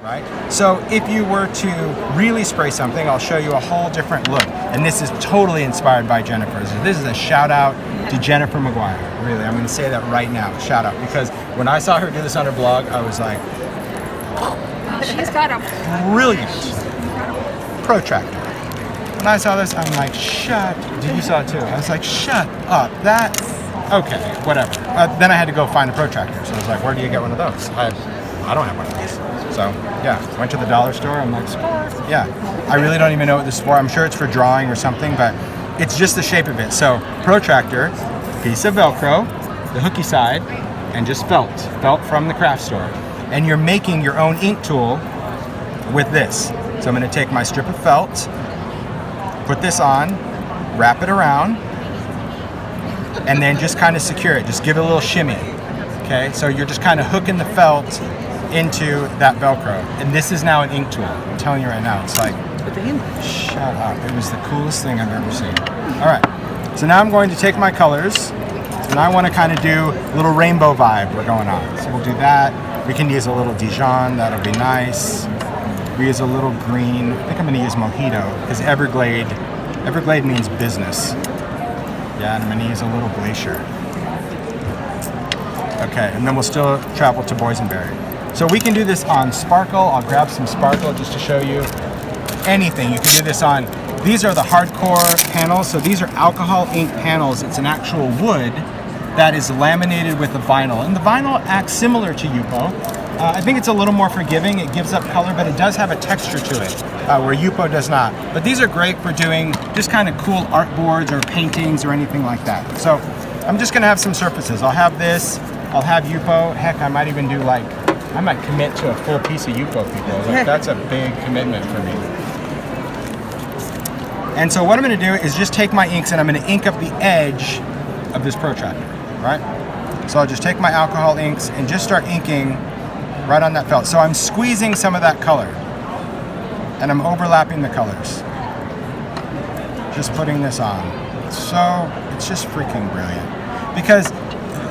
right? So if you were to really spray something, I'll show you a whole different look. And this is totally inspired by Jennifer. So this is a shout out to Jennifer McGuire. Really, I'm gonna say that right now, shout out. Because when I saw her do this on her blog, I was like, She's got a brilliant protractor. When I saw this, I'm like, did you saw it too? I was like, shut up, okay, whatever. Then I had to go find a protractor. So I was like, where do you get one of those? I don't have one of those. So yeah, went to the dollar store. I'm like, yeah. I really don't even know what this is for. I'm sure it's for drawing or something, but it's just the shape of it. So protractor, piece of Velcro, the hooky side, and just felt from the craft store. And you're making your own ink tool with this. So I'm gonna take my strip of felt, put this on, wrap it around, and then just kind of secure it. Just give it a little shimmy, okay? So you're just kind of hooking the felt into that Velcro. And this is now an ink tool. I'm telling you right now, it's like, shut up. It was the coolest thing I've ever seen. All right, so now I'm going to take my colors, and I want to kind of do a little rainbow vibe we're going on. So we'll do that. We can use a little Dijon, that'll be nice. We use a little green. I think I'm gonna use Mojito, because Everglade means business. Yeah, and I'm gonna use a little Glacier. Okay, and then we'll still travel to Boysenberry. So we can do this on Sparkle. I'll grab some Sparkle just to show you. Anything, you can do this on, these are the hardcore panels. So these are alcohol ink panels. It's an actual wood that is laminated with a vinyl. And the vinyl acts similar to Yupo. I think it's a little more forgiving. It gives up color, but it does have a texture to it, where Yupo does not. But these are great for doing just kind of cool art boards or paintings or anything like that. So I'm just gonna have some surfaces. I'll have this, I'll have Yupo. Heck, I might even do I might commit to a full piece of Yupo, people. That's a big commitment for me. And so what I'm gonna do is just take my inks and I'm gonna ink up the edge of this protractor, right? So I'll just take my alcohol inks and just start inking right on that felt. So I'm squeezing some of that color and I'm overlapping the colors. Just putting this on. So it's just freaking brilliant. Because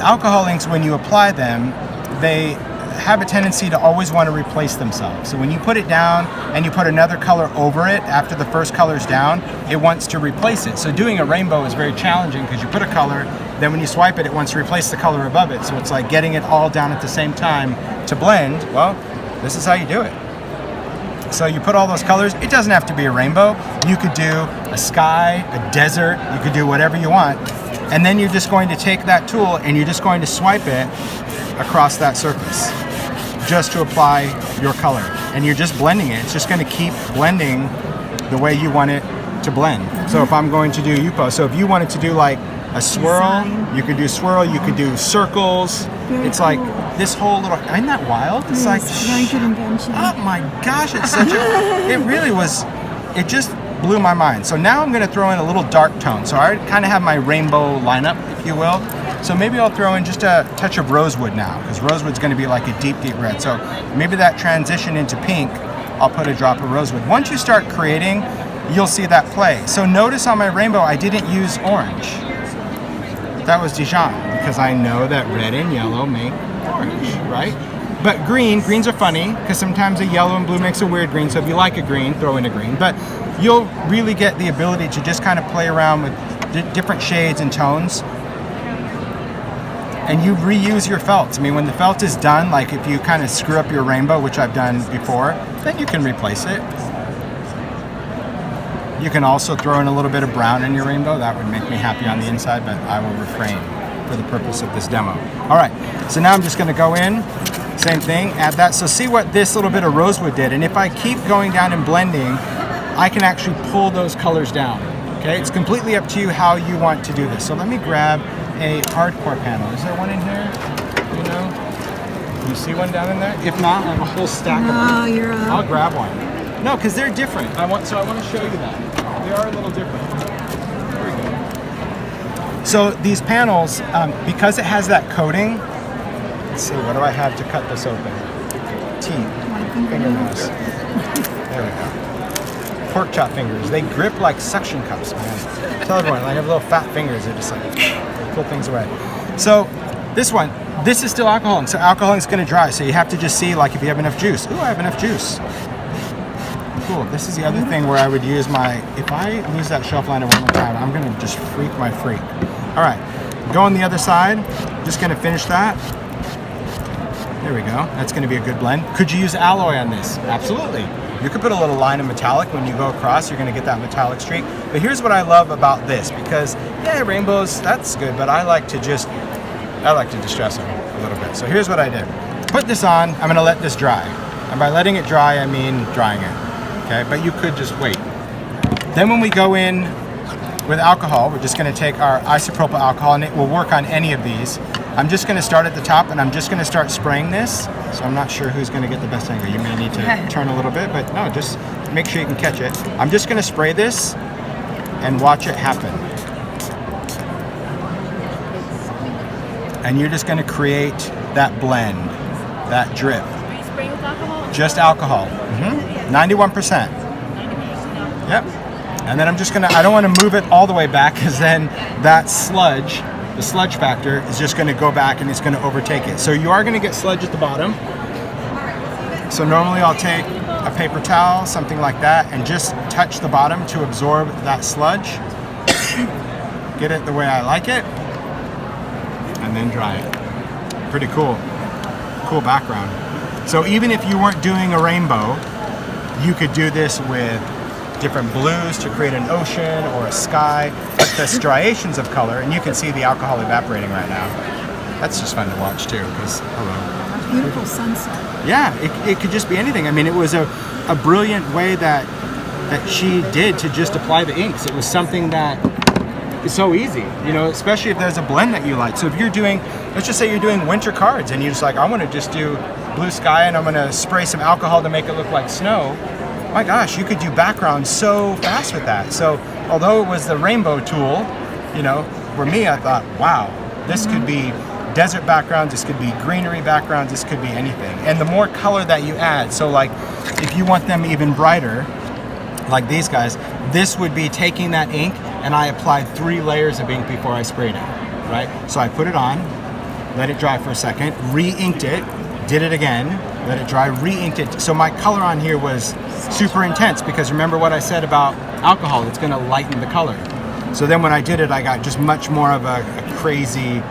alcohol inks, when you apply them, they have a tendency to always want to replace themselves. So when you put it down and you put another color over it after the first color's down, it wants to replace it. So doing a rainbow is very challenging because you put a color, then when you swipe it, it wants to replace the color above it. So it's like getting it all down at the same time to blend. Well, this is how you do it. So you put all those colors. It doesn't have to be a rainbow. You could do a sky, a desert, you could do whatever you want. And then you're just going to take that tool and you're just going to swipe it across that surface just to apply your color. And you're just blending it. It's just going to keep blending the way you want it to blend. So if I'm going to do Yupo, so if you wanted to do like a swirl, you could do swirl, you could do circles. It's like this whole little, isn't that wild? It's like, very good invention. Oh my gosh, it's such a, it really was, it just blew my mind. So now I'm gonna throw in a little dark tone. So I kind of have my rainbow lineup, if you will. So maybe I'll throw in just a touch of rosewood now, because rosewood's gonna be like a deep, deep red. So maybe that transition into pink, I'll put a drop of rosewood. Once you start creating, you'll see that play. So notice on my rainbow, I didn't use orange. That was Dijon, because I know that red and yellow make orange, right? But greens are funny, because sometimes a yellow and blue makes a weird green, so if you like a green, throw in a green. But you'll really get the ability to just kind of play around with different shades and tones. And you reuse your felts. I mean, when the felt is done, like if you kind of screw up your rainbow, which I've done before, then you can replace it. You can also throw in a little bit of brown in your rainbow. That would make me happy on the inside, but I will refrain for the purpose of this demo. All right, so now I'm just gonna go in, same thing, add that. So see what this little bit of rosewood did. And if I keep going down and blending, I can actually pull those colors down, okay? It's completely up to you how you want to do this. So let me grab a hardcore panel. Is there one in here? You know? Do you see one down in there? If not, I have a whole stack of them. You're up. I'll grab one. No, because they're different. I want to show you that. They are a little different. There we go. So these panels, because it has that coating, let's see, what do I have to cut this open? Teeth. Fingernails. There we go. Pork chop fingers. They grip like suction cups, man. Tell everyone, I have little fat fingers. They just like pull things away. So this one, this is still alcohol, so alcohol is going to dry. So you have to just see, like, if you have enough juice. Ooh, I have enough juice. Cool. This is the other thing where I would use my, if I lose that shelf liner one more time, I'm going to just freak my freak. All right, go on the other side. Just going to finish that. There we go. That's going to be a good blend. Could you use alloy on this? Absolutely. You could put a little line of metallic. When you go across, you're going to get that metallic streak. But here's what I love about this, because yeah, rainbows, that's good, but I like to distress them a little bit. So here's what I did. Put this on. I'm going to let this dry. And by letting it dry, I mean drying it. Okay, but you could just wait. Then when we go in with alcohol, we're just going to take our isopropyl alcohol, and it will work on any of these. I'm just going to start at the top, and I'm just going to start spraying this. So I'm not sure who's going to get the best angle. You may need to turn a little bit, but no, just make sure you can catch it. I'm just going to spray this and watch it happen. And you're just going to create that blend, that drip. Are you spraying with alcohol? Just alcohol. 91%. Yep. And then I'm just gonna, I don't want to move it all the way back, because then that sludge, the sludge factor, is just going to go back and it's going to overtake it. So you are going to get sludge at the bottom. So normally I'll take a paper towel, something like that, and just touch the bottom to absorb that sludge. Get it the way I like it, and then dry it. Pretty cool. Cool background. So even if you weren't doing a rainbow, you could do this with different blues to create an ocean or a sky, but the striations of color, and you can see the alcohol evaporating right now. That's just fun to watch too, because, hello. Beautiful sunset. Yeah, it could just be anything. I mean, it was a brilliant way that she did to just apply the inks. It was something that is so easy, you know, especially if there's a blend that you like. So if you're doing, let's just say you're doing winter cards, and you're just like, I want to just do blue sky, and I'm going to spray some alcohol to make it look like snow. My gosh, you could do backgrounds so fast with that. So although it was the rainbow tool, you know, for me, I thought, wow, this could be desert backgrounds, this could be greenery backgrounds, this could be anything. And the more color that you add, so like if you want them even brighter, like these guys, this would be taking that ink, and I applied 3 layers of ink before I sprayed it, right? So I put it on, let it dry for a second, re-inked it, did it again, let it dry, re-inked it. So my color on here was super intense, because remember what I said about alcohol, it's gonna lighten the color. So then when I did it, I got just much more of a crazy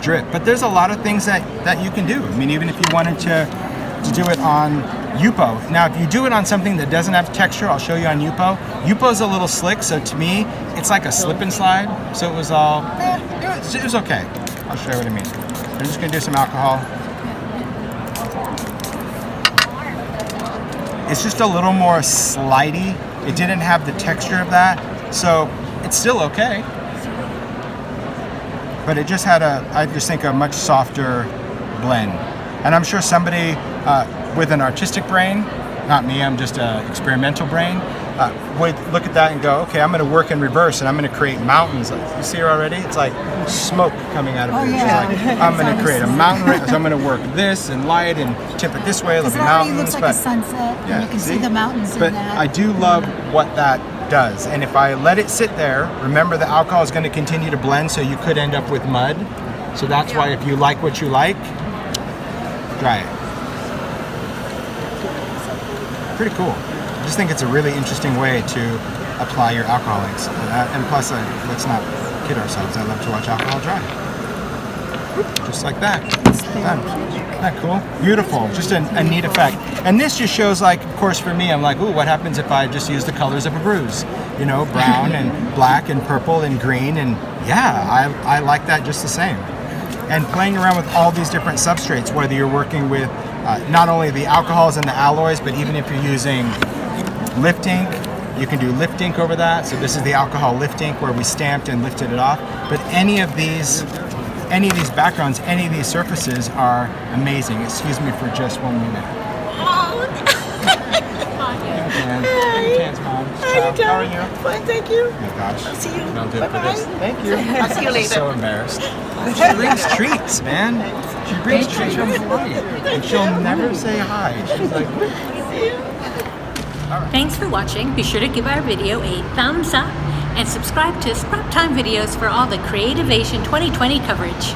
drip. But there's a lot of things that you can do. I mean, even if you wanted to do it on Yupo. Now, if you do it on something that doesn't have texture, I'll show you on Yupo. Yupo's a little slick, so to me, it's like a slip and slide. So it was all, it was okay. I'll show you what I mean. I'm just gonna do some alcohol. It's just a little more slidey. It didn't have the texture of that, so it's still okay. But it just had I just think, a much softer blend. And I'm sure somebody with an artistic brain, not me, I'm just an experimental brain, would look at that and go, okay, I'm going to work in reverse, and I'm going to create mountains. You see her already? It's like smoke coming out of her. Yeah. She's like, I'm going to create a mountain, so I'm going to work this and light and tip it this way. It'll be mountains. Looks like a sunset, yeah, and you can see the mountains but in that. I do love what that does. And if I let it sit there, remember the alcohol is going to continue to blend, so you could end up with mud. So that's why if you like what you like, dry it. Pretty cool. I just think it's a really interesting way to apply your alcohol inks. And plus, let's not kid ourselves. I love to watch alcohol dry. Just like that. Done. Isn't that cool? Beautiful. Just a neat effect. And this just shows, like, of course, for me, I'm like, ooh, what happens if I just use the colors of a bruise? You know, brown and black and purple and green. And yeah, I like that just the same. And playing around with all these different substrates, whether you're working with not only the alcohols and the alloys, but even if you're using lift ink, you can do lift ink over that. So this is the alcohol lift ink where we stamped and lifted it off. But any of these backgrounds, any of these surfaces are amazing. Excuse me for just 1 minute. How are you? Fine, thank you. Oh my gosh. I'll see you. I'll do it for Bye-bye. this. Thank you. I'll see you later. So embarrassed. She brings treats, man. She brings treats from Hawaii. And she'll never say hi. She's like, Thanks for watching. Be sure to give our video a thumbs up and subscribe to Scrap Time videos for all the Creativation 2020 coverage.